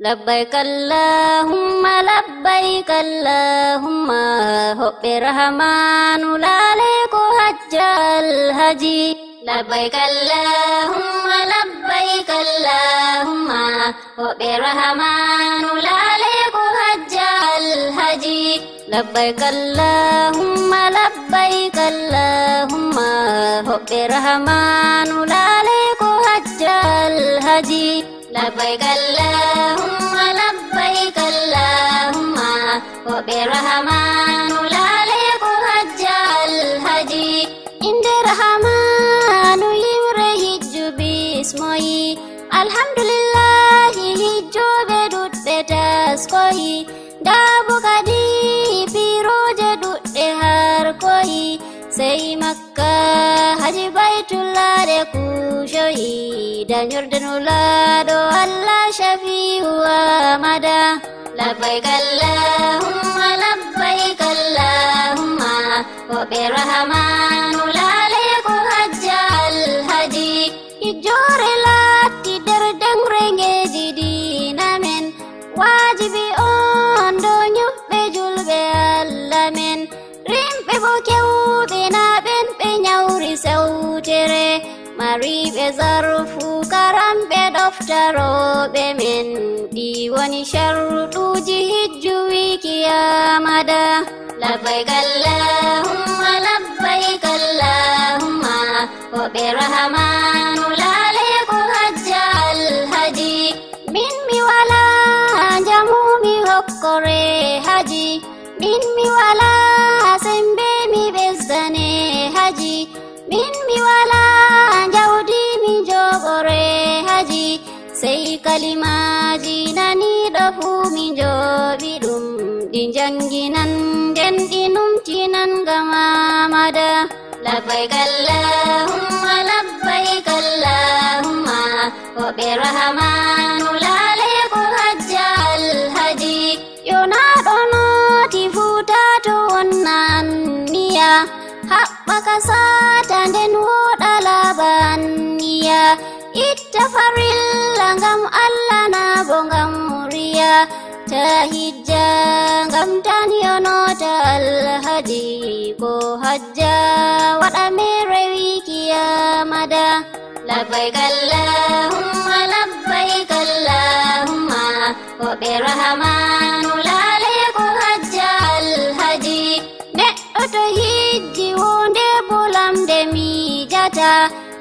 لبيك اللهم لبيك اللهم هب رحمن لالك حج الهجي لبيك اللهم لبيك اللهم هب رحمن لالك حج الهجي لبيك اللهم لبيك اللهم هب رحمن لالك حج الهجي لبيك اللهم لبيك اللهم وبرحمن لالك حج الهدي عند رحمن يمره باسمه الحمد لله هجو بدود بتاسكوي دابو كدي بيروج دود هاركوي سي مكة haji baitullah de kushoyi dan yurdanullah do Allah syafi'u amada labbaik allahumma labbaik allahumma wa birahmanu laliku hajjal haji ijore lati derdang renge jidi namen wajibi on do nyubbe julbe allamen rimbe bokew bena ben penyauri sewtere mari be zarfu karam be doftaro be men diwani sharuduji hijjuwi kiyamada labbaik allahumma labbaik allahumma wa birahmanu laliku hajjal haji min mi wala jamu mi hokkore haji min mi wala sembe mi bezdane haji min mi wala jawdi mi jogore haji sei kalimaji nani dofu mi jobi dum din janginan den dinum tinan gamamada labbaik allahumma labbaik allahumma wa birahmanu laliku hajjal haji yona dono tifuta to wannan niya haɓaka sata nden woɗa labaniya itta farilla ngam Allah na bo ngam riya ta hijja ngam tan yonota alhaji ko hajja waɗa me rewi kiyamada labbaik allahumma labbaik allahumma wa birahmanu laliku hajjal haji neɗɗo to hijji wonde bulamde miijata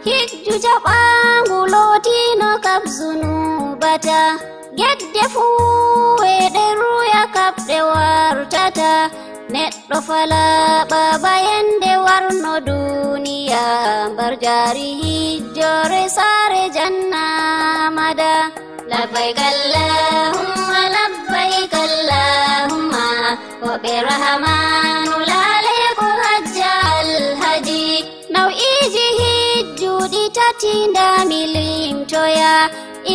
hijju jaɓangu lootino kab zunubata gedde fuu weɗe ruya kabɗe wartata neɗɗo fala baba yende warno duniya mbar jari hijjore saare jannamada labbaik allahumma labbaik allahumma wa birahmanu laliku hajjal haji naw'iji hijjuɗi tati nda milimtoya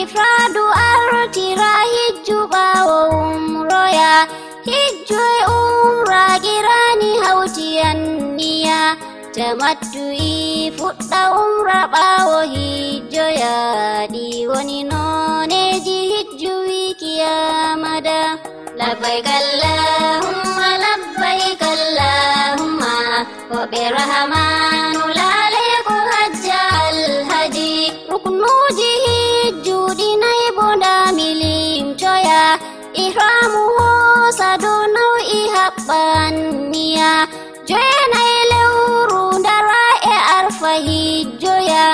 ifradu artira hijju ɓawo umroya hijju e umra girani hawtiyan niya tamattu'i fuɗɗa umra ɓawo hijjoya ɗi woni noneji hijjuwi kiyamada labbaik allahumma labbaik allahumma wa birahmanu laliku hajjal haji ruknuji hijjuɗi nayi bo nda milimtoya ihramu hosa do naw'i haɓɓanniya joynayi lewru ndara e arfa hijjoya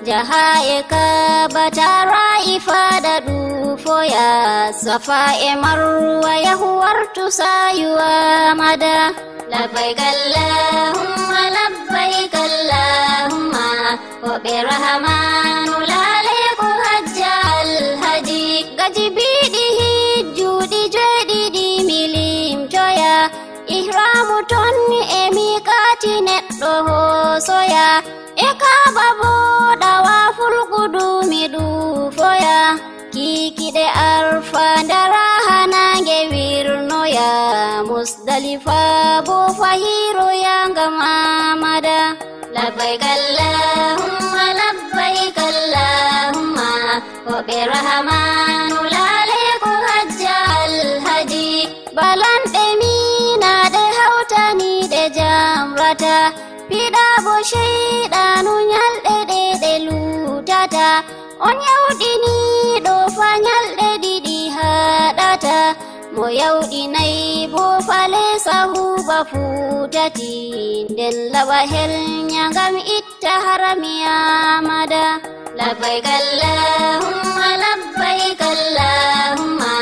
jaha e kaba tara ifada ɗufoya safa e marwa yahu wartu sayuwa mada labbaik allahumma labbaik allahumma wa birahmanu laliku hajjal haji gaji biɗi hijjuɗi joyɗiɗi milimtoya ihramu ton e miqati neɗɗo hosoya e kaba bo ɗawaful qudumi ɗufoya kikiɗe arfa ndara hanange wirnoya musdalifa bo fahiroya ngam amada labbaik allahumma labbaik allahumma wa birahmanu laliku balanɗe minaɗe hawtaniɗe jamrata fiɗa bo sheyɗanu nyalɗe ɗe lutata on yawɗiniɗo fa nyalɗe ɗiɗi haɗata mo yawɗinayi bo fale sahuba futati nden laɓa helnya ngam itta harami amada labbayk allahumma labbayk allahumma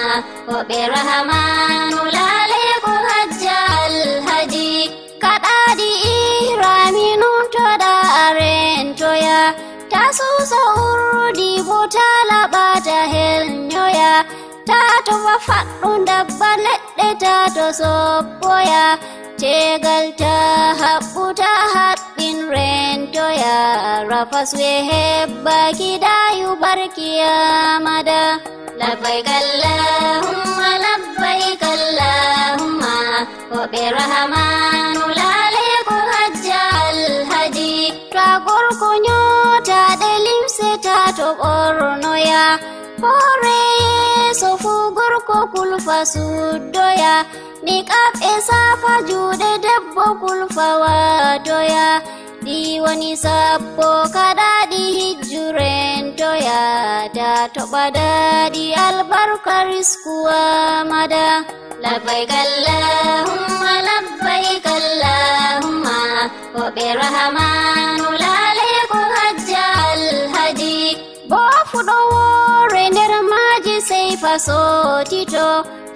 woɓe rahamanu laale ko hajja alhaji kaɗaɗi ihrami numtoɗa arentoya ta susa urdi bo ta laɓata helnyoya ta to faɗɗu dabba leɗɗe ta to soppoya tegal ta haɓɓu ta haɓɓin rentoya rafaswe hebbaki dayu barkiyamada labbayk allahumma labbayk allahumma woɓe rahamanu laale ko hajja alhaji to a gorko nyotaɗe limse ta to ɓornoya hore yeso fu gorko kulfa suddoya niqab e safa juuɗe debbo kulfa watoya ɗi woni sappo kaɗaɗi hijjurentoya da toɓa daɗi albarka riskuwamada labbayk allahumma labbayk allahumma woɓe rahamanu laale ko hajja alhaji bo fuɗo wore nder maji sey fasotito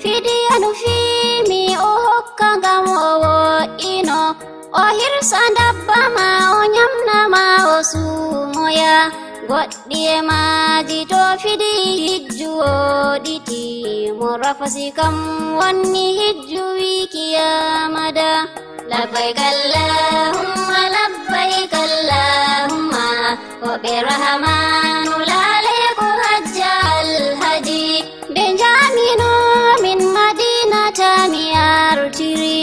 fidiyanu fimi o hokka ngam o wo'ino o hirsa dabba ma o nyamnama o sumoya goɗɗi e maji to fidi hijju woɗiti mo rafasi kam wonni hijju wikiyamada labbayk allahumma labbayk allahumma woɓe rahamanu laale ko hajja alhaji nde jamino min madinata mi artiri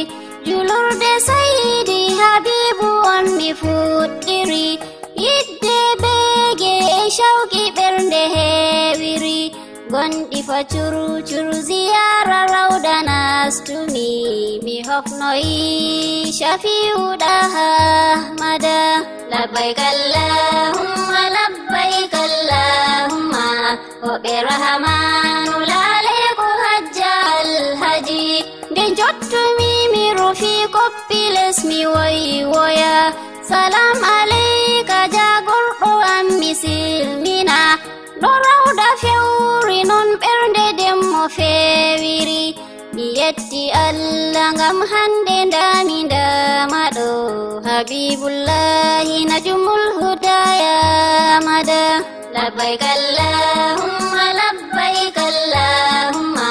julurde sayidi habibu on mi fuɗɗiri yidde bege e shawki ɓernde heewiri gonɗi fa curu ziyara rawda nastumi mi hofnoyi shafiuɗa ahmada labbayk allahumma labbayk allahumma woɓe rahamanu laale ko hajja alhaji nde jottumi mi rufi koppi les mi woya salam aleyka jagorɗo am mi silmina ɗo rawda fewri non ɓernde demmo fewiri mi yetti allah ngam hande ndami ndamaɗo habibullahi najumul hudaya mada labbayk allahumma labbayk allahumma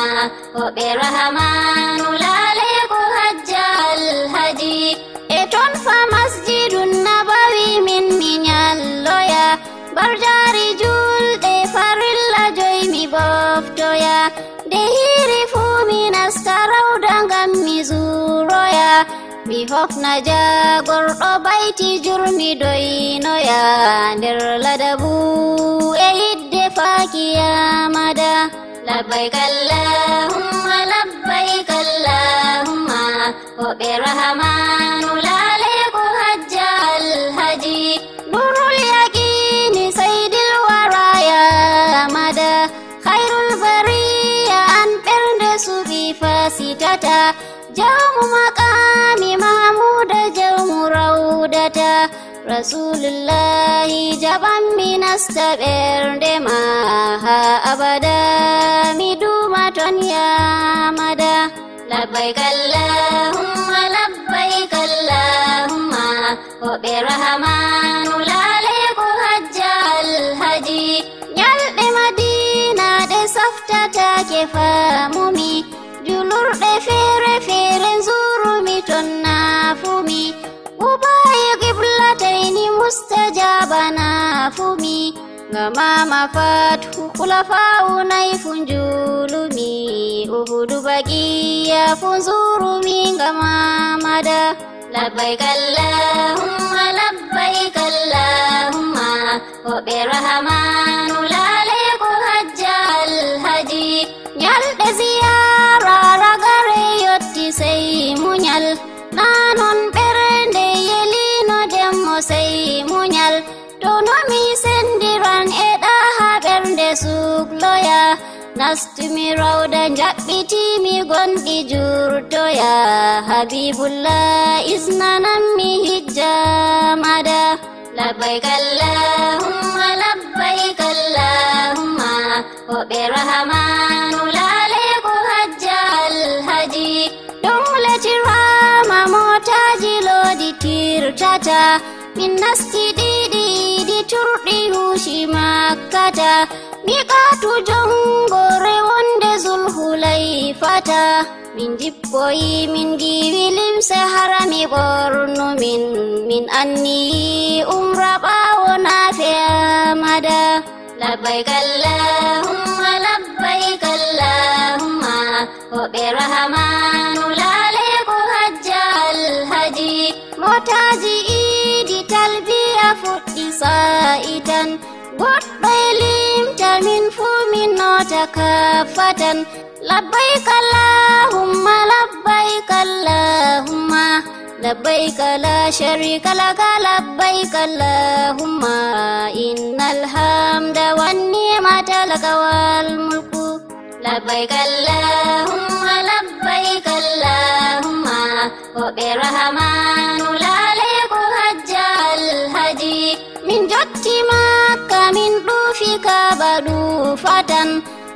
woɓe rahamanu laale ko hajja alhaji e ton fa masjidun nabawi min mi nyalloya barjari julɗe farilla joy mi boftoya nde hiri fu mi nasta rawda ngam mi zuroya mi hofna jagorɗo bayti jurmi doynoya nder ladabu e yidde fakiyamada labbayk allahumma labbayk allahumma woɓe rahamanu laale ko hajja alhaji nurul yaqini saydil waraya mada khairul bariya an ɓernde suɓi fasitata jawmu maqami mahmuda jawmu rawdata rasulullahi jaɓan mi nasta ɓernde ma ha abada mi duma ton yamada labbayk allahumma labbayk allahumma woɓe rahamanu laale ko hajja alhaji nyalɗe madina ɗe saftatake famumi julurɗe fere fere zurumi ton nafumi ubayi qiblataini mustajaba nafumi ngamama fathu kulafau naifu njulumi uhudu baqiya funzurumi ngamamada labbayk allahumma labbayk allahumma woɓe rahamanu laale ko hajja alhaji nyalɗe ziyara ragare nastumi rawda jaɓɓitimi gonɗi jurto ya habibullah isnanammi hijja mada labbaik allahumma labbaik allahumma hoɓe rahamanu laale ko hajja alhaji ɗum letirama motaji lodi tirtata min nasti ɗiɗi turɗi huushi makkata miƙatu jongore wonde zulhulayfata min jippoyi min giwi limse harami ɓornumin min anni umra ɓawo nafe amada labbaik allahumma labbaik allahumma hoɓe rahamanu laale ko hajja alhaji motaji idi talbiya fuɗɗi sa'itan goɗɗo limta min fuu min nota kafatan labbaik allahumma labbaik allahumma labbaik la sharika laka labbaik allahumma innal hamda wan ni'mata laka wal mulku labbaik allahumma labbaik allahumma hoɓe rahamanu laale ko hajja alhaji min jotti makka min ɗuufi kaba ɗuufatan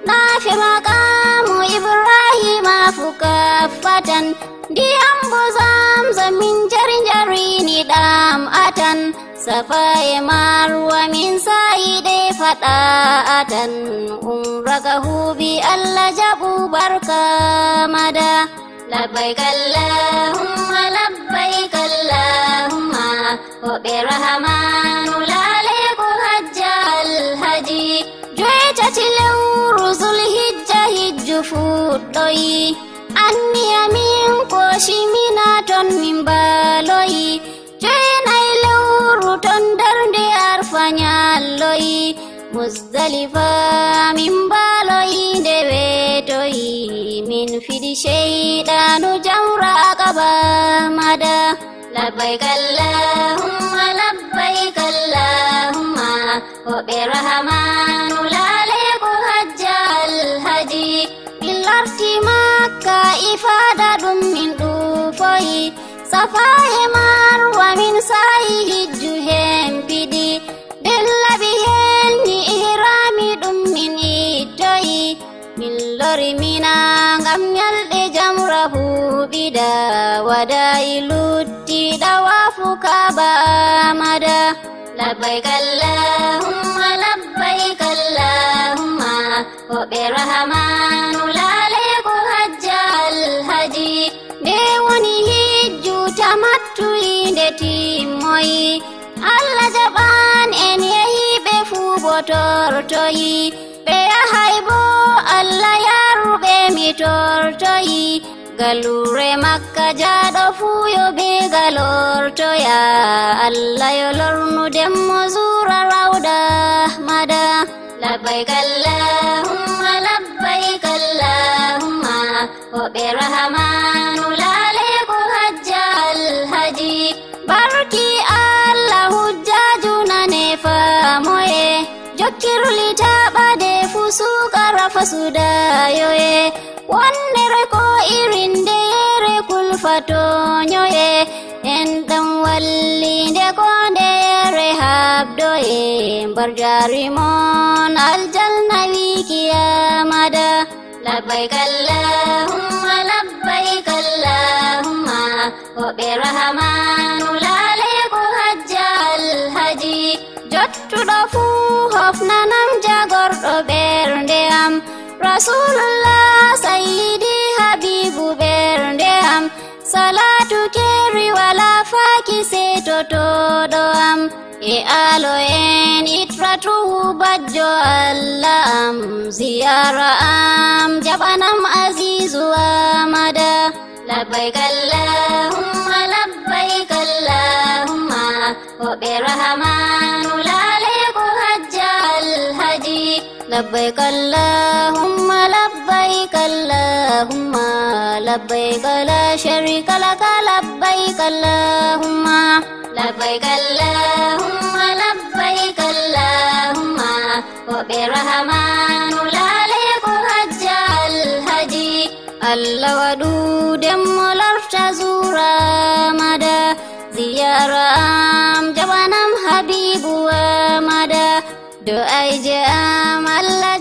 nafe maqamu ibrahima fu kaffatan ndiyam bo zamzam min jari jarini ɗam atan safa e marwa min sayiɗe faɗa atan umraka huuɓi allah jaɓu barka mada labbaik allahumma labbaik allahumma hoɓe rahamanu laale ko hajja alhaji joyetati lewru zulhijja hijju fuɗɗoyi anniyamin koshimina ton min baloyi joyenayi lewru ton darnde arfa nyalloyi muzdalifa min baloyi nde wetoyi min fiɗi sheyɗanu jamra aqaba mada labbaik allahumma labbaik allahumma hoɓe rahamanu laale ko hajja alhaji min larti makka ifada ɗum min ɗuufoyi safa e marwa min sayi hijju hempiɗi nden laɓi helni ihrami ɗum min ittoyi min lori mina ngam nyalɗe jamra huuɓida wadayi lutti ɗawafu kaba amada labbaik allahumma labbaik allahumma hoɓe rahamanu laale ko hajja alhaji nde woni hijju tamattuyi nde timmoyi allah jaɓan en yehiɓe fuu bo tortoyi ɓe yahay bo allah yaruɓe mi tortoyi galure makka jaɗo fuu yo ɓe galortoya allah yo lornu demmo zura rawda mada labbaik allahumma labbaik allahumma hoɓe rahamanu laale ko hajja alhaji barki allah hujjaju nane famoye jokkirli taɓade fu sukara fasudayoye wonnere ko irindere kulfatonyoye en ɗam wallinde ko ndere habdoye mbar jarimon aljanna wikiyamada labbaik allahumma labbaik allahumma hoɓe rahamanu laale ko hajja alhaji jottuɗo fuu hofnanam jagorɗo ɓernde am rasulullah sayyidi habibu ɓernde am salatu keri wala faki setotoɗo am e alo en itratuhu bajjo allah am ziyara am jaɓanam azizu amada labbaik allahumma labbaik allahumma hoɓe rahamanu laale ko hajja alhaji labbaik allahumma labbaik allahumma labbaik la sharika laka labbaik allahumma labbaik allahumma labbaik allahumma hoɓe rahamanu laale ko hajja Allah wadu demmo larta zura mada ziyaram jabanam habibu mada do'ai jam Allah